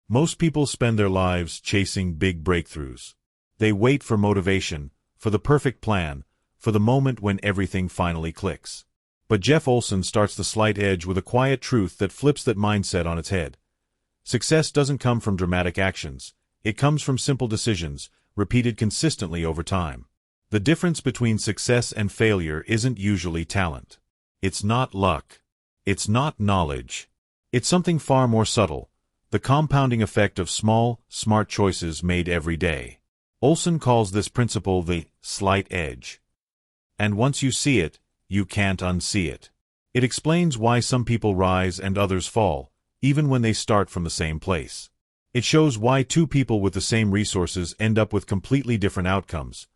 Most people spend their lives chasing big breakthroughs. They wait for motivation, for the perfect plan, for the moment when everything finally clicks. But Jeff Olson starts the slight edge with a quiet truth that flips that mindset on its head. Success doesn't come from dramatic actions. It comes from simple decisions, repeated consistently over time. The difference between success and failure isn't usually talent. It's not luck. It's not knowledge. It's something far more subtle, the compounding effect of small, smart choices made every day. Olson calls this principle the slight edge. And once you see it, you can't unsee it. It explains why some people rise and others fall, even when they start from the same place. It shows why two people with the same resources end up with completely different outcomes.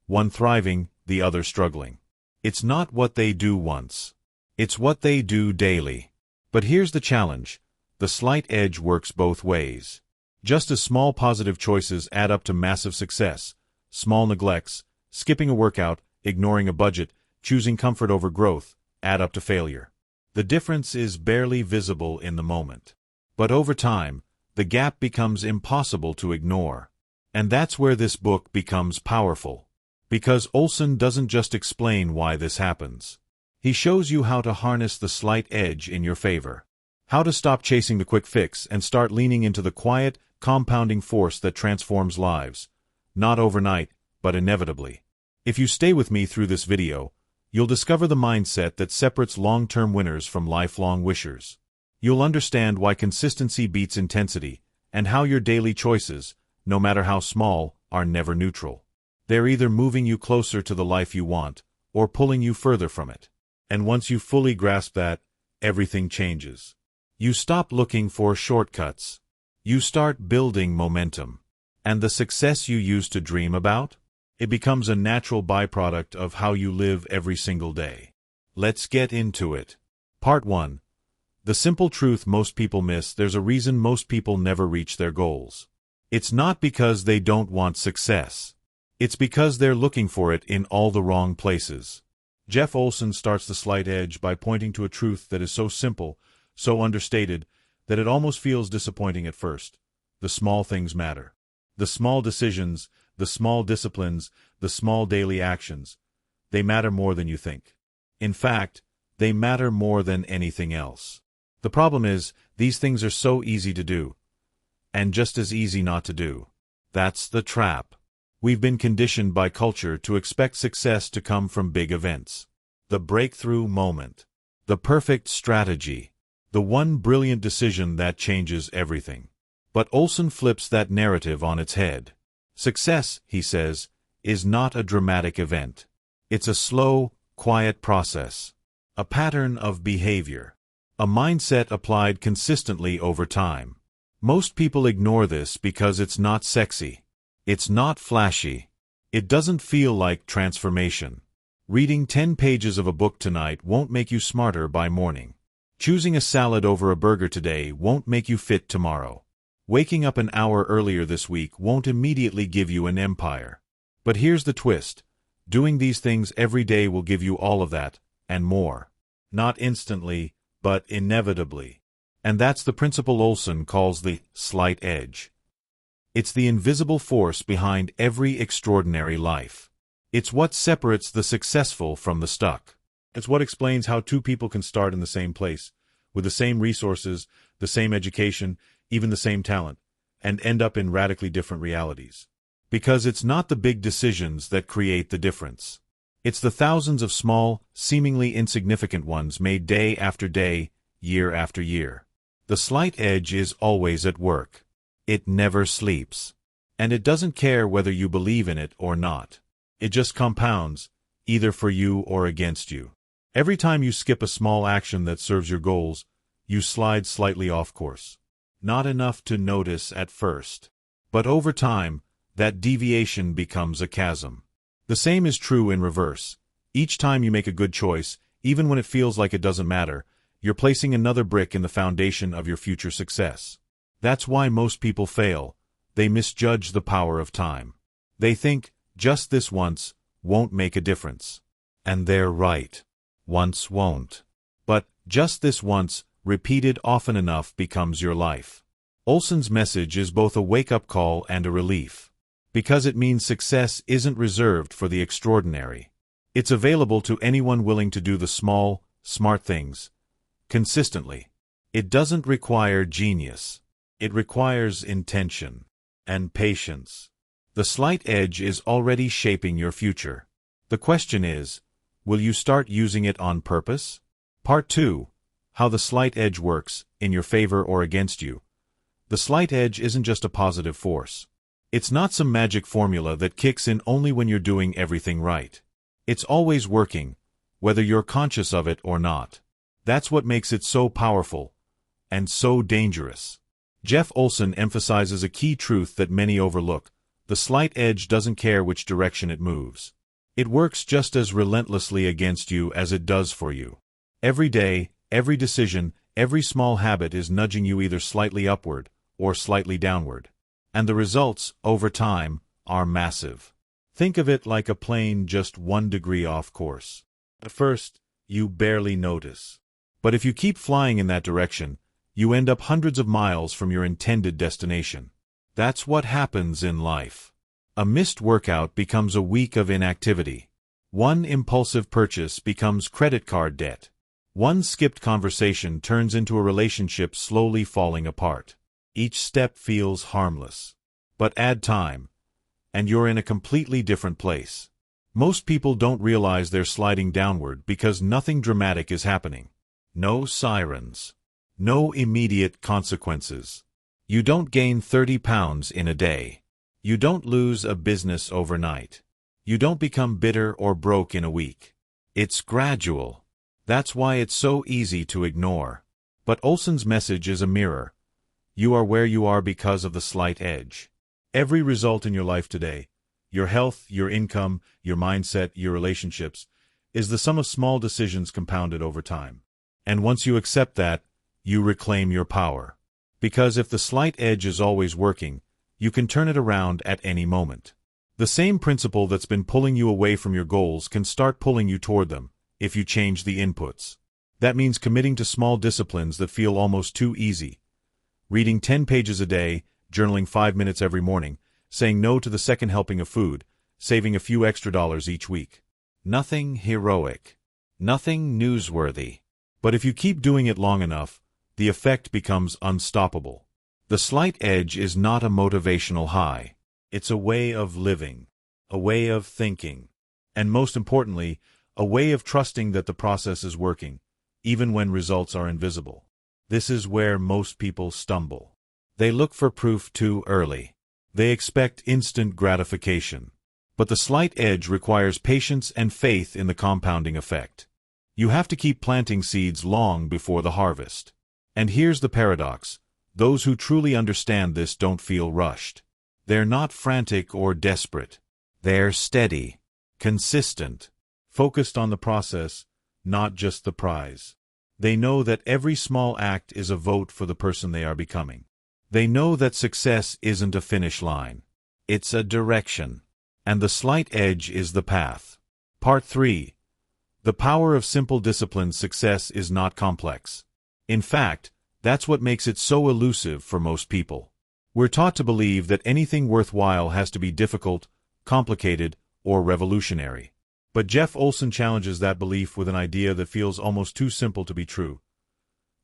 One thriving, the other struggling. It's not what they do once. It's what they do daily. But here's the challenge. The slight edge works both ways. Just as small positive choices add up to massive success, small neglects, skipping a workout, ignoring a budget, choosing comfort over growth, add up to failure. The difference is barely visible in the moment. But over time, the gap becomes impossible to ignore. And that's where this book becomes powerful. Because Olson doesn't just explain why this happens. He shows you how to harness the slight edge in your favor. How to stop chasing the quick fix and start leaning into the quiet, compounding force that transforms lives. Not overnight, but inevitably. If you stay with me through this video, you'll discover the mindset that separates long-term winners from lifelong wishers. You'll understand why consistency beats intensity, and how your daily choices, no matter how small, are never neutral. They're either moving you closer to the life you want, or pulling you further from it. And once you fully grasp that, everything changes. You stop looking for shortcuts. You start building momentum. And the success you used to dream about? It becomes a natural byproduct of how you live every single day. Let's get into it. Part 1. The simple truth most people miss. There's a reason most people never reach their goals. It's not because they don't want success. It's because they're looking for it in all the wrong places. Jeff Olson starts the slight edge by pointing to a truth that is so simple, so understated, that it almost feels disappointing at first. The small things matter. The small decisions, the small disciplines, the small daily actions. They matter more than you think. In fact, they matter more than anything else. The problem is, these things are so easy to do. And just as easy not to do. That's the trap. We've been conditioned by culture to expect success to come from big events. The breakthrough moment. The perfect strategy. The one brilliant decision that changes everything. But Olson flips that narrative on its head. Success, he says, is not a dramatic event. It's a slow, quiet process. A pattern of behavior. A mindset applied consistently over time. Most people ignore this because it's not sexy. It's not flashy. It doesn't feel like transformation. Reading 10 pages of a book tonight won't make you smarter by morning. Choosing a salad over a burger today won't make you fit tomorrow. Waking up an hour earlier this week won't immediately give you an empire. But here's the twist. Doing these things every day will give you all of that, and more. Not instantly, but inevitably. And that's the principle Olson calls the slight edge. It's the invisible force behind every extraordinary life. It's what separates the successful from the stuck. It's what explains how two people can start in the same place, with the same resources, the same education, even the same talent, and end up in radically different realities. Because it's not the big decisions that create the difference. It's the thousands of small, seemingly insignificant ones made day after day, year after year. The slight edge is always at work. It never sleeps. And it doesn't care whether you believe in it or not. It just compounds, either for you or against you. Every time you skip a small action that serves your goals, you slide slightly off course. Not enough to notice at first. But over time, that deviation becomes a chasm. The same is true in reverse. Each time you make a good choice, even when it feels like it doesn't matter, you're placing another brick in the foundation of your future success. That's why most people fail. They misjudge the power of time. They think, just this once, won't make a difference. And they're right. Once won't. But, just this once, repeated often enough becomes your life. Olson's message is both a wake-up call and a relief, because it means success isn't reserved for the extraordinary. It's available to anyone willing to do the small, smart things, consistently. It doesn't require genius. It requires intention and patience. The slight edge is already shaping your future. The question is, will you start using it on purpose? Part 2. How the slight edge works, in your favor or against you. The slight edge isn't just a positive force. It's not some magic formula that kicks in only when you're doing everything right. It's always working, whether you're conscious of it or not. That's what makes it so powerful and so dangerous. Jeff Olson emphasizes a key truth that many overlook. The slight edge doesn't care which direction it moves. It works just as relentlessly against you as it does for you. Every day, every decision, every small habit is nudging you either slightly upward or slightly downward. And the results, over time, are massive. Think of it like a plane just 1 degree off course. At first, you barely notice. But if you keep flying in that direction, you end up hundreds of miles from your intended destination. That's what happens in life. A missed workout becomes a week of inactivity. One impulsive purchase becomes credit card debt. One skipped conversation turns into a relationship slowly falling apart. Each step feels harmless. But add time, and you're in a completely different place. Most people don't realize they're sliding downward because nothing dramatic is happening. No sirens. No immediate consequences. You don't gain 30 pounds in a day. You don't lose a business overnight. You don't become bitter or broke in a week. It's gradual. That's why it's so easy to ignore. But Olson's message is a mirror. You are where you are because of the slight edge. Every result in your life today, your health, your income, your mindset, your relationships, is the sum of small decisions compounded over time. And once you accept that, you reclaim your power. Because if the slight edge is always working, you can turn it around at any moment. The same principle that's been pulling you away from your goals can start pulling you toward them, if you change the inputs. That means committing to small disciplines that feel almost too easy. Reading 10 pages a day, journaling 5 minutes every morning, saying no to the second helping of food, saving a few extra dollars each week. Nothing heroic. Nothing newsworthy. But if you keep doing it long enough, the effect becomes unstoppable. The slight edge is not a motivational high. It's a way of living, a way of thinking, and most importantly, a way of trusting that the process is working, even when results are invisible. This is where most people stumble. They look for proof too early. They expect instant gratification. But the slight edge requires patience and faith in the compounding effect. You have to keep planting seeds long before the harvest. And here's the paradox. Those who truly understand this don't feel rushed. They're not frantic or desperate. They're steady, consistent, focused on the process, not just the prize. They know that every small act is a vote for the person they are becoming. They know that success isn't a finish line. It's a direction. And the slight edge is the path. Part 3. The power of simple discipline. Success is not complex. In fact, that's what makes it so elusive for most people. We're taught to believe that anything worthwhile has to be difficult, complicated, or revolutionary. But Jeff Olson challenges that belief with an idea that feels almost too simple to be true.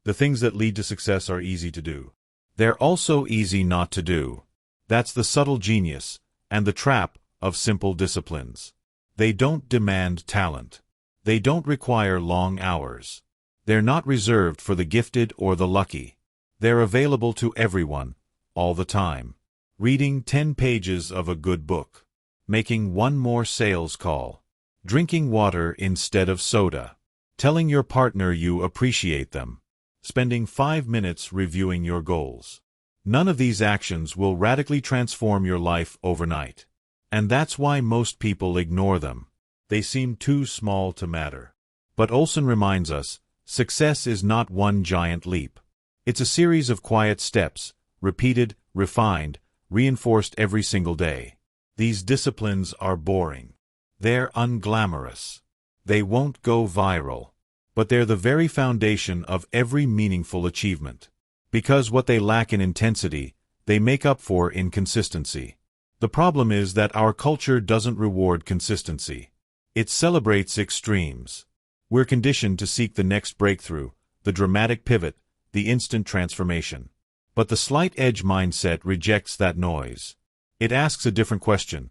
The things that lead to success are easy to do. They're also easy not to do. That's the subtle genius and the trap of simple disciplines. They don't demand talent. They don't require long hours. They're not reserved for the gifted or the lucky. They're available to everyone, all the time. Reading 10 pages of a good book. Making one more sales call. Drinking water instead of soda. Telling your partner you appreciate them. Spending 5 minutes reviewing your goals. None of these actions will radically transform your life overnight. And that's why most people ignore them. They seem too small to matter. But Olson reminds us, success is not one giant leap. It's a series of quiet steps, repeated, refined, reinforced every single day. These disciplines are boring. They're unglamorous. They won't go viral. But they're the very foundation of every meaningful achievement. Because what they lack in intensity, they make up for in consistency. The problem is that our culture doesn't reward consistency. It celebrates extremes. We're conditioned to seek the next breakthrough, the dramatic pivot, the instant transformation. But the slight edge mindset rejects that noise. It asks a different question.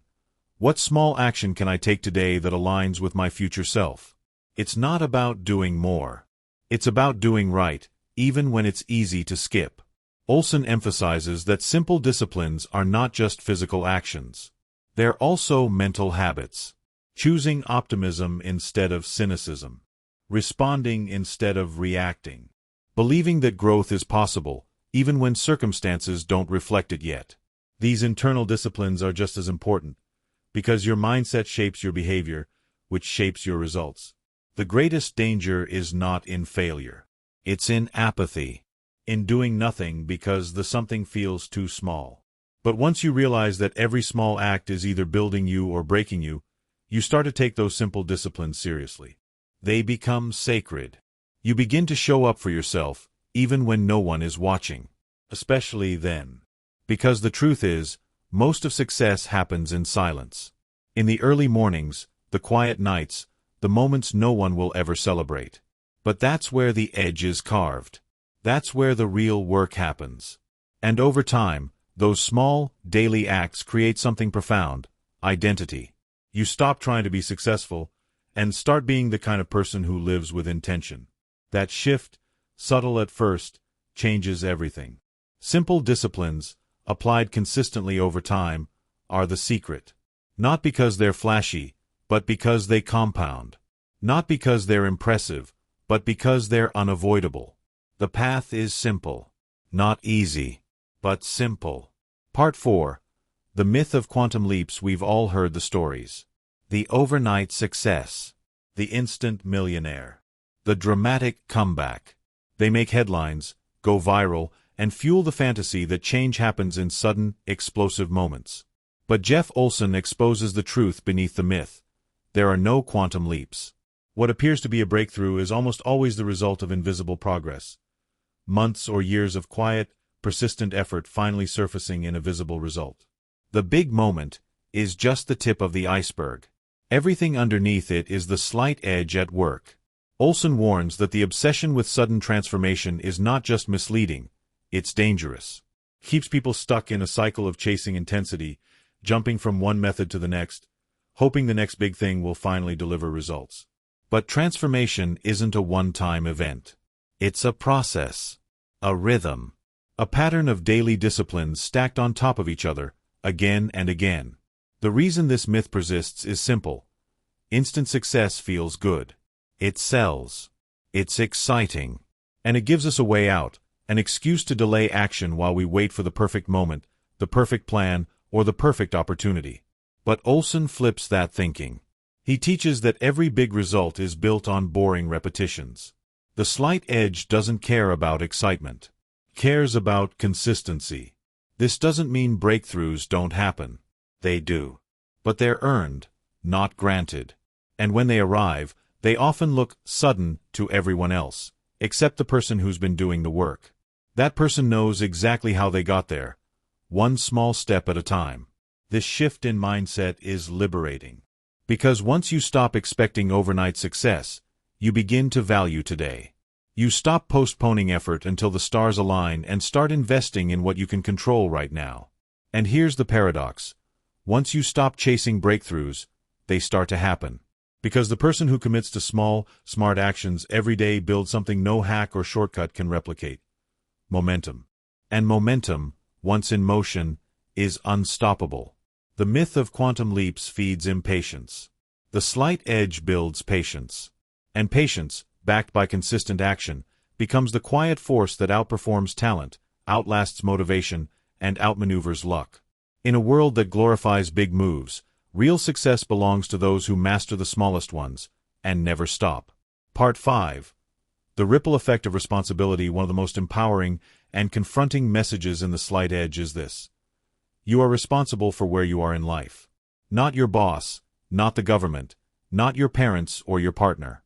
What small action can I take today that aligns with my future self? It's not about doing more. It's about doing right, even when it's easy to skip. Olson emphasizes that simple disciplines are not just physical actions. They're also mental habits. Choosing optimism instead of cynicism. Responding instead of reacting. Believing that growth is possible, even when circumstances don't reflect it yet. These internal disciplines are just as important, because your mindset shapes your behavior, which shapes your results. The greatest danger is not in failure. It's in apathy. In doing nothing because the something feels too small. But once you realize that every small act is either building you or breaking you, you start to take those simple disciplines seriously. They become sacred. You begin to show up for yourself, even when no one is watching. Especially then. Because the truth is, most of success happens in silence. In the early mornings, the quiet nights, the moments no one will ever celebrate. But that's where the edge is carved. That's where the real work happens. And over time, those small, daily acts create something profound: identity. You stop trying to be successful, and start being the kind of person who lives with intention. That shift, subtle at first, changes everything. Simple disciplines, applied consistently over time, are the secret. Not because they're flashy, but because they compound. Not because they're impressive, but because they're unavoidable. The path is simple. Not easy, but simple. Part 4. The myth of quantum leaps. We've all heard the stories. The overnight success. The instant millionaire. The dramatic comeback. They make headlines, go viral, and fuel the fantasy that change happens in sudden, explosive moments. But Jeff Olson exposes the truth beneath the myth. There are no quantum leaps. What appears to be a breakthrough is almost always the result of invisible progress. Months or years of quiet, persistent effort finally surfacing in a visible result. The big moment is just the tip of the iceberg. Everything underneath it is the slight edge at work. Olson warns that the obsession with sudden transformation is not just misleading, it's dangerous. It keeps people stuck in a cycle of chasing intensity, jumping from one method to the next, hoping the next big thing will finally deliver results. But transformation isn't a one-time event. It's a process, a rhythm, a pattern of daily disciplines stacked on top of each other, again and again. The reason this myth persists is simple. Instant success feels good. It sells. It's exciting. And it gives us a way out, an excuse to delay action while we wait for the perfect moment, the perfect plan, or the perfect opportunity. But Olson flips that thinking. He teaches that every big result is built on boring repetitions. The slight edge doesn't care about excitement. It cares about consistency. This doesn't mean breakthroughs don't happen. They do. But they're earned, not granted. And when they arrive, they often look sudden to everyone else, except the person who's been doing the work. That person knows exactly how they got there, one small step at a time. This shift in mindset is liberating. Because once you stop expecting overnight success, you begin to value today. You stop postponing effort until the stars align and start investing in what you can control right now. And here's the paradox. Once you stop chasing breakthroughs, they start to happen. Because the person who commits to small, smart actions every day builds something no hack or shortcut can replicate. Momentum. And momentum, once in motion, is unstoppable. The myth of quantum leaps feeds impatience. The slight edge builds patience. And patience, backed by consistent action, becomes the quiet force that outperforms talent, outlasts motivation, and outmaneuvers luck. In a world that glorifies big moves, real success belongs to those who master the smallest ones, and never stop. Part 5. The ripple effect of responsibility. One of the most empowering and confronting messages in the slight edge is this. You are responsible for where you are in life. Not your boss, not the government, not your parents or your partner.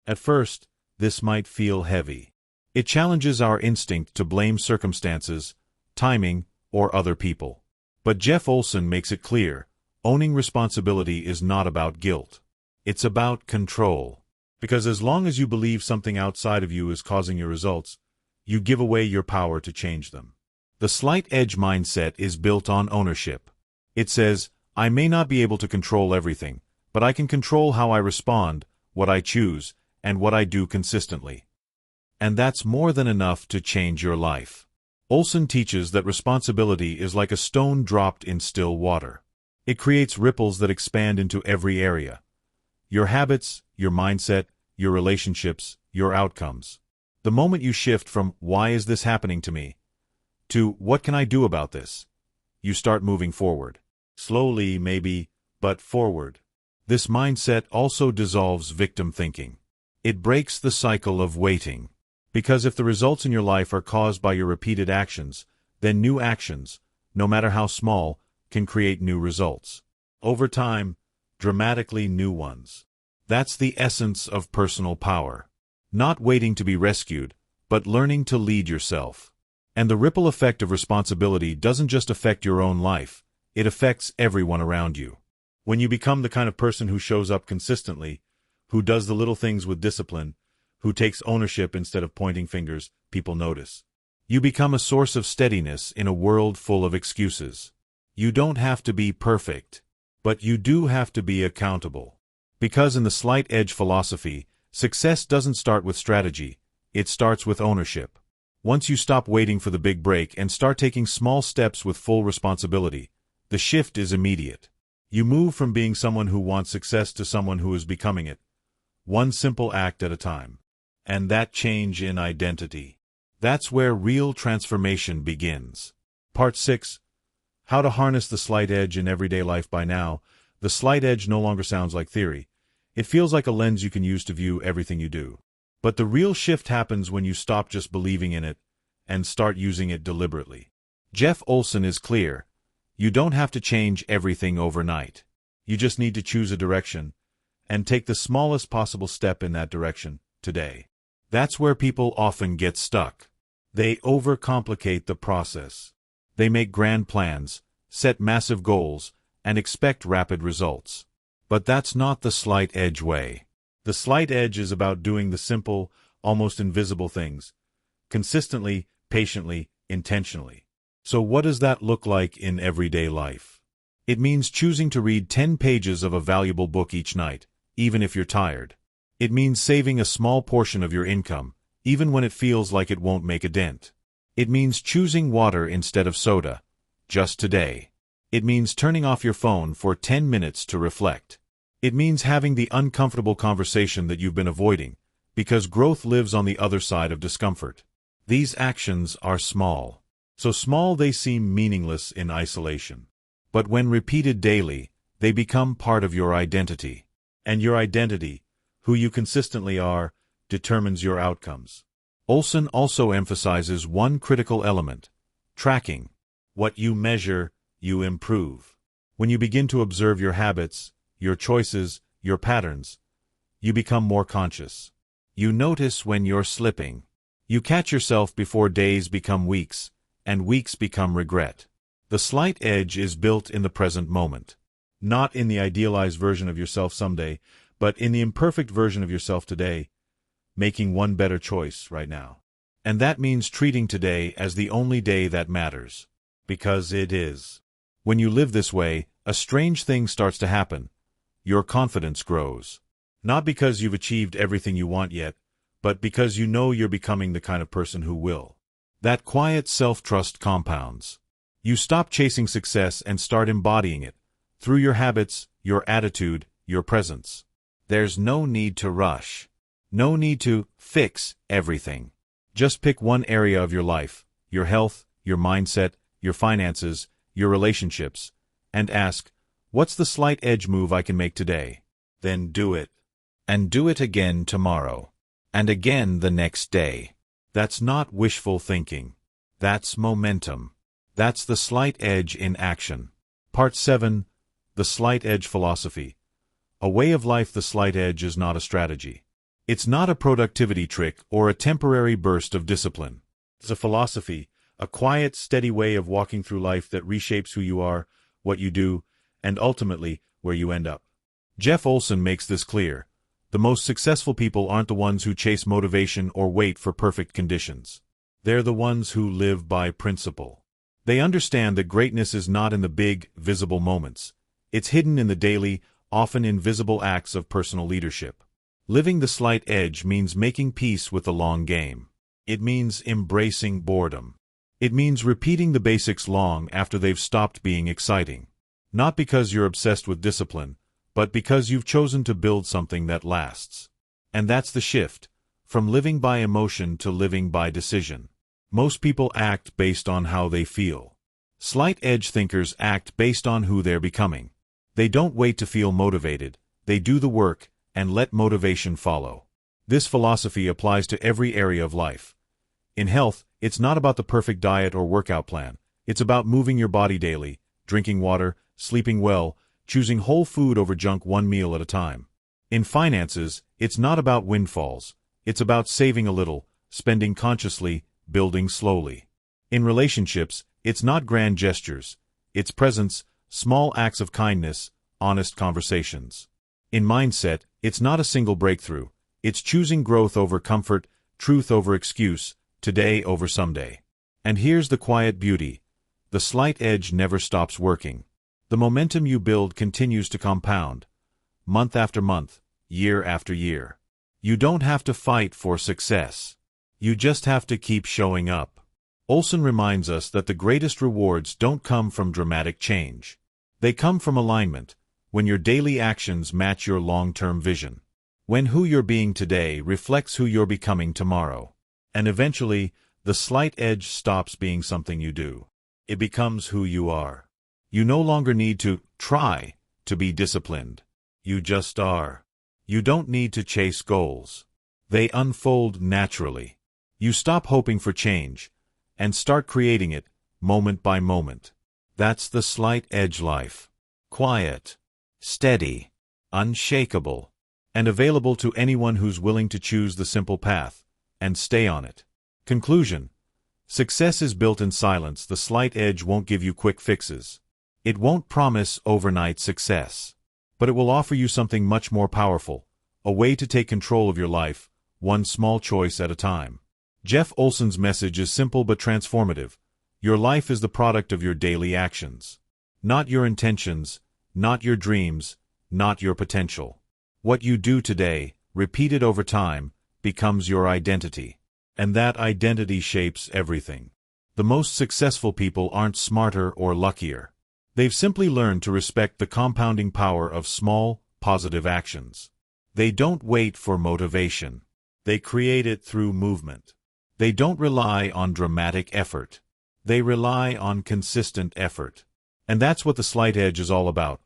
At first, this might feel heavy. It challenges our instinct to blame circumstances, timing, or other people. But Jeff Olson makes it clear, owning responsibility is not about guilt. It's about control. Because as long as you believe something outside of you is causing your results, you give away your power to change them. The slight edge mindset is built on ownership. It says, I may not be able to control everything, but I can control how I respond, what I choose, and what I do consistently. And that's more than enough to change your life. Olson teaches that responsibility is like a stone dropped in still water. It creates ripples that expand into every area. Your habits, your mindset, your relationships, your outcomes. The moment you shift from, why is this happening to me, to, what can I do about this, you start moving forward. Slowly, maybe, but forward. This mindset also dissolves victim thinking. It breaks the cycle of waiting. Because if the results in your life are caused by your repeated actions, then new actions, no matter how small, can create new results. Over time, dramatically new ones. That's the essence of personal power. Not waiting to be rescued, but learning to lead yourself. And the ripple effect of responsibility doesn't just affect your own life, it affects everyone around you. When you become the kind of person who shows up consistently, who does the little things with discipline, who takes ownership instead of pointing fingers, people notice. You become a source of steadiness in a world full of excuses. You don't have to be perfect, but you do have to be accountable. Because in the slight edge philosophy, success doesn't start with strategy, it starts with ownership. Once you stop waiting for the big break and start taking small steps with full responsibility, the shift is immediate. You move from being someone who wants success to someone who is becoming it, one simple act at a time. And that change in identity. That's where real transformation begins. Part 6. How to harness the slight edge in everyday life. By now, the slight edge no longer sounds like theory. It feels like a lens you can use to view everything you do. But the real shift happens when you stop just believing in it and start using it deliberately. Jeff Olson is clear. You don't have to change everything overnight. You just need to choose a direction and take the smallest possible step in that direction today. That's where people often get stuck. They overcomplicate the process. They make grand plans, set massive goals, and expect rapid results. But that's not the slight edge way. The slight edge is about doing the simple, almost invisible things, consistently, patiently, intentionally. So what does that look like in everyday life? It means choosing to read 10 pages of a valuable book each night, even if you're tired. It means saving a small portion of your income, even when it feels like it won't make a dent. It means choosing water instead of soda, just today. It means turning off your phone for 10 minutes to reflect. It means having the uncomfortable conversation that you've been avoiding, because growth lives on the other side of discomfort. These actions are small. So small they seem meaningless in isolation. But when repeated daily, they become part of your identity. And your identity, who you consistently are, determines your outcomes. Olson also emphasizes one critical element: tracking. What you measure, you improve. When you begin to observe your habits, your choices, your patterns, you become more conscious. You notice when you're slipping. You catch yourself before days become weeks, and weeks become regret. The slight edge is built in the present moment. Not in the idealized version of yourself someday, but in the imperfect version of yourself today, making one better choice right now. And that means treating today as the only day that matters. Because it is. When you live this way, a strange thing starts to happen. Your confidence grows. Not because you've achieved everything you want yet, but because you know you're becoming the kind of person who will. That quiet self-trust compounds. You stop chasing success and start embodying it, through your habits, your attitude, your presence. There's no need to rush. No need to fix everything. Just pick one area of your life, your health, your mindset, your finances, your relationships, and ask, what's the slight edge move I can make today? Then do it. And do it again tomorrow. And again the next day. That's not wishful thinking. That's momentum. That's the slight edge in action. Part 7. The Slight Edge Philosophy. A way of life. The slight edge is not a strategy. It's not a productivity trick or a temporary burst of discipline. It's a philosophy, a quiet, steady way of walking through life that reshapes who you are, what you do, and ultimately, where you end up. Jeff Olson makes this clear. The most successful people aren't the ones who chase motivation or wait for perfect conditions. They're the ones who live by principle. They understand that greatness is not in the big, visible moments. It's hidden in the daily, often invisible acts of personal leadership. Living the slight edge means making peace with the long game. It means embracing boredom. It means repeating the basics long after they've stopped being exciting. Not because you're obsessed with discipline, but because you've chosen to build something that lasts. And that's the shift, from living by emotion to living by decision. Most people act based on how they feel. Slight edge thinkers act based on who they're becoming. They don't wait to feel motivated, they do the work and let motivation follow. This philosophy applies to every area of life. In health, it's not about the perfect diet or workout plan. It's about moving your body daily, drinking water, sleeping well, choosing whole food over junk one meal at a time. In finances, it's not about windfalls. It's about saving a little, spending consciously, building slowly. In relationships, it's not grand gestures. It's presence, small acts of kindness, honest conversations. In mindset, it's not a single breakthrough. It's choosing growth over comfort, truth over excuse, today over someday. And here's the quiet beauty. The slight edge never stops working. The momentum you build continues to compound, month after month, year after year. You don't have to fight for success. You just have to keep showing up. Olson reminds us that the greatest rewards don't come from dramatic change. They come from alignment, when your daily actions match your long-term vision. When who you're being today reflects who you're becoming tomorrow. And eventually, the slight edge stops being something you do. It becomes who you are. You no longer need to try to be disciplined. You just are. You don't need to chase goals. They unfold naturally. You stop hoping for change and start creating it, moment by moment. That's the slight edge life. Quiet, steady, unshakable, and available to anyone who's willing to choose the simple path and stay on it. Conclusion. Success is built in silence. The slight edge won't give you quick fixes. It won't promise overnight success. But it will offer you something much more powerful, a way to take control of your life, one small choice at a time. Jeff Olson's message is simple but transformative. Your life is the product of your daily actions. Not your intentions, not your dreams, not your potential. What you do today, repeated over time, becomes your identity. And that identity shapes everything. The most successful people aren't smarter or luckier. They've simply learned to respect the compounding power of small, positive actions. They don't wait for motivation. They create it through movement. They don't rely on dramatic effort. They rely on consistent effort. And that's what the slight edge is all about.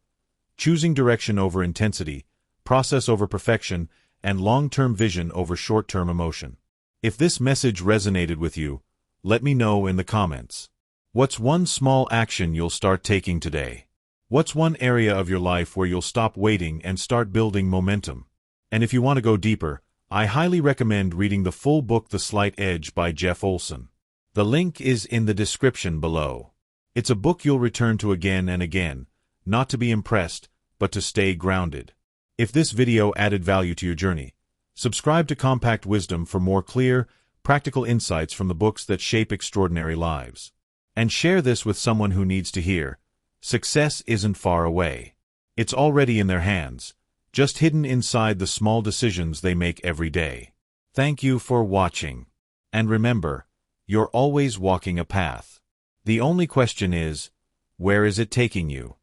Choosing direction over intensity, process over perfection, and long-term vision over short-term emotion. If this message resonated with you, let me know in the comments. What's one small action you'll start taking today? What's one area of your life where you'll stop waiting and start building momentum? And if you want to go deeper, I highly recommend reading the full book The Slight Edge by Jeff Olson. The link is in the description below. It's a book you'll return to again and again, not to be impressed, but to stay grounded. If this video added value to your journey, subscribe to Compact Wisdom for more clear, practical insights from the books that shape extraordinary lives. And share this with someone who needs to hear. Success isn't far away. It's already in their hands, just hidden inside the small decisions they make every day. Thank you for watching. And remember, you're always walking a path. The only question is, where is it taking you?